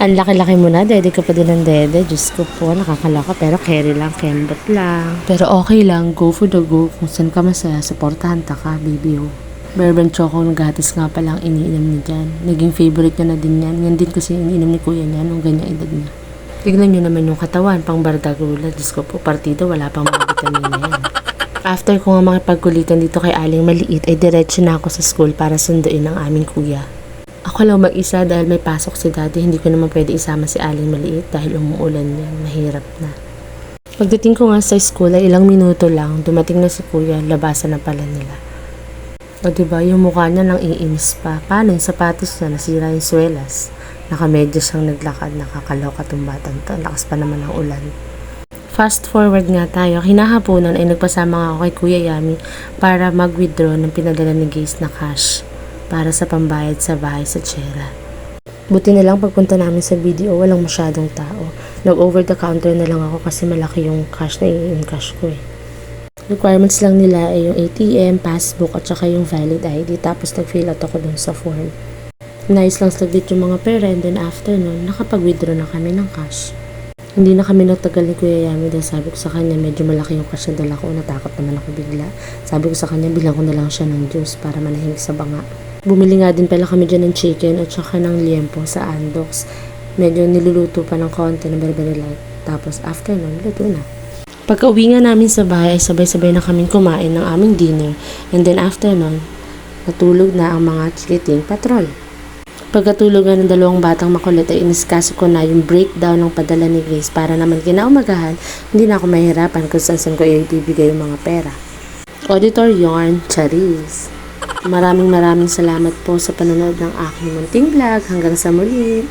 Ang laki-laki mo na, dede ka pa din ng dede. Diyos ko po, nakakaloka. Pero carry lang, kembot lang. Pero okay lang, go for the go. Kung saan ka masaya, supportahan ta ka, baby oh. Bourbon choco ng gatas nga palang iniinom niya dyan. Naging favorite niya na din yan. Yan din kasi iniinom ni kuya niya nung ganyang edad niya. Tignan niyo naman yung katawan, pang bardagula. Diyos ko po, partido, wala pang mga vitamina yan. After ko nga makipagkulitan dito kay Aling Maliit, ay diretso na ako sa school para sunduin ang aming kuya. Ako lang mag-isa dahil may pasok si daddy, hindi ko naman pwede isama si Aling Maliit dahil umuulan yan, mahirap na. Pagdating ko nga sa school ay ilang minuto lang, dumating na si kuya, labasan na pala nila. O diba, yung mukha niya nang iinis pa. Paano yung sapatos niya, nasira yung swelas. Nakamedyo siyang naglakad, nakakaloka tong batang to, lakas pa naman ang ulan. Fast forward nga tayo, hinahaponan ay nagpasama nga ako kay Kuya Yami para mag-withdraw ng pinadala ni Gaze na cash para sa pambayad sa bahay sa Chera. Buti na lang pagpunta namin sa video, walang masyadong tao. Nag-over the counter na lang ako kasi malaki yung cash na i-encash ko eh. Requirements lang nila ay yung ATM, passbook at saka yung valid ID, tapos nag-fill out ako dun sa form. Nice lang saglit yung mga pera and then after nun, nakapag-withdraw na kami ng cash. Hindi na kami nagtagal ni Kuya Yami dahil sabi ko sa kanya medyo malaki yung cash na dala ko, natakot naman ako bigla. Sabi ko sa kanya bilang ko na lang siya ng juice para manahimik sa banga. Bumili nga din pala kami dyan ng chicken at saka ng liempo sa Andox. Medyo niluluto pa ng konti na very light. Tapos after nun, luto na. Pagka uwi nga namin sa bahay ay sabay-sabay na kaming kumain ng aming dinner. And then after nun, natulog na ang mga chiliting patrol. Pagkatulog nga ng dalawang batang makulit ay iniskaso ko na yung breakdown ng padala ni Grace para naman kinaumagahan, hindi na ako mahirapan kung saan ko ibibigay yung mga pera. Auditor Yarn Charis. Maraming salamat po sa panonood ng aking munting vlog. Hanggang sa muli.